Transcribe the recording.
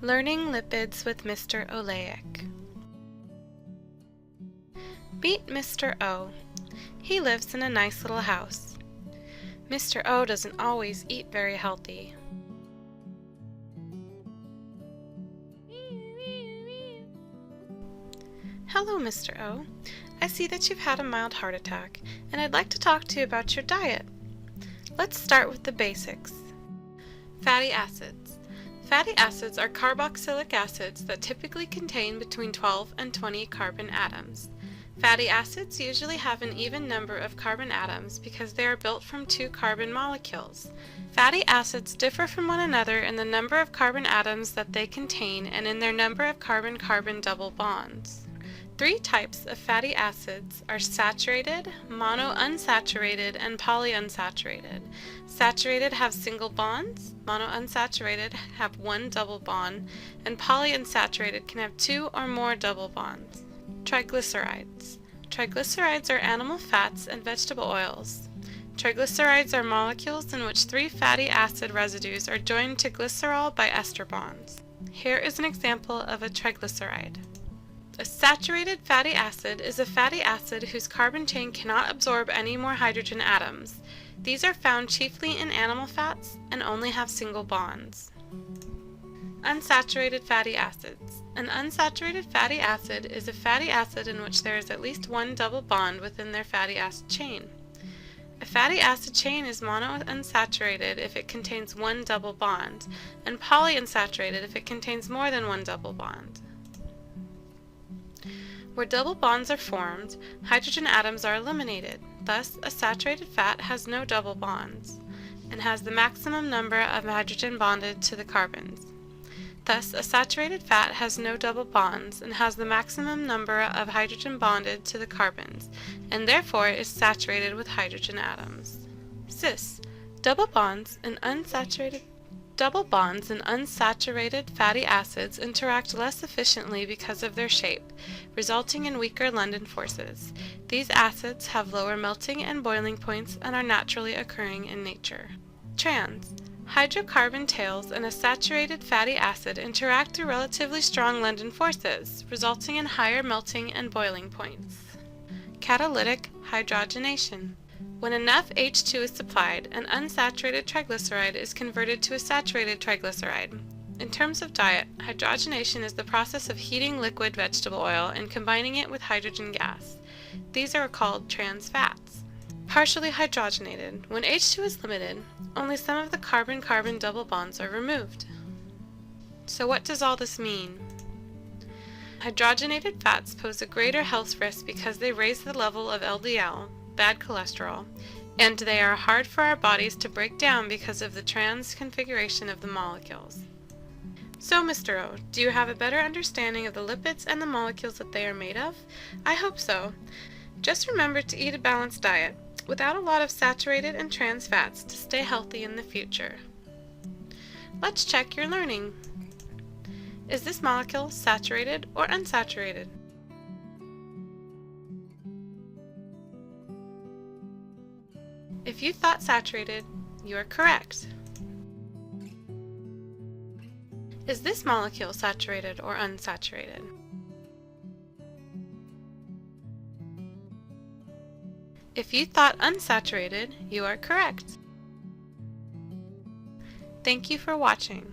Learning Lipids with Mr. Oleic. Meet Mr. O. He lives in a nice little house. Mr. O doesn't always eat very healthy. Hello, Mr. O. I see that you've had a mild heart attack, and I'd like to talk to you about your diet. Let's start with the basics. Fatty acids. Fatty acids are carboxylic acids that typically contain between 12 and 20 carbon atoms. Fatty acids usually have an even number of carbon atoms because they are built from two carbon molecules. Fatty acids differ from one another in the number of carbon atoms that they contain and in their number of carbon-carbon double bonds. Three types of fatty acids are saturated, monounsaturated, and polyunsaturated. Saturated have single bonds, monounsaturated have one double bond, and polyunsaturated can have two or more double bonds. Triglycerides. Triglycerides are animal fats and vegetable oils. Triglycerides are molecules in which three fatty acid residues are joined to glycerol by ester bonds. Here is an example of a triglyceride. A saturated fatty acid is a fatty acid whose carbon chain cannot absorb any more hydrogen atoms. These are found chiefly in animal fats and only have single bonds. Unsaturated fatty acids. An unsaturated fatty acid is a fatty acid in which there is at least one double bond within their fatty acid chain. A fatty acid chain is monounsaturated if it contains one double bond, and polyunsaturated if it contains more than one double bond. Where double bonds are formed, hydrogen atoms are eliminated. Thus, a saturated fat has no double bonds and has the maximum number of hydrogen bonded to the carbons. Thus, a saturated fat has no double bonds and has the maximum number of hydrogen bonded to the carbons, and therefore is saturated with hydrogen atoms. Cis. Double bonds in unsaturated fatty acids interact less efficiently because of their shape, resulting in weaker London forces. These acids have lower melting and boiling points and are naturally occurring in nature. Trans. Hydrocarbon tails in a saturated fatty acid interact through relatively strong London forces, resulting in higher melting and boiling points. Catalytic hydrogenation. When enough H2 is supplied, an unsaturated triglyceride is converted to a saturated triglyceride. In terms of diet, hydrogenation is the process of heating liquid vegetable oil and combining it with hydrogen gas. These are called trans fats. Partially hydrogenated. When H2 is limited, only some of the carbon-carbon double bonds are removed. So what does all this mean? Hydrogenated fats pose a greater health risk because they raise the level of LDL, bad cholesterol, and they are hard for our bodies to break down because of the trans configuration of the molecules. So, Mr. O, do you have a better understanding of the lipids and the molecules that they are made of? I hope so. Just remember to eat a balanced diet, without a lot of saturated and trans fats, to stay healthy in the future. Let's check your learning. Is this molecule saturated or unsaturated? If you thought saturated, you are correct. Is this molecule saturated or unsaturated? If you thought unsaturated, you are correct. Thank you for watching.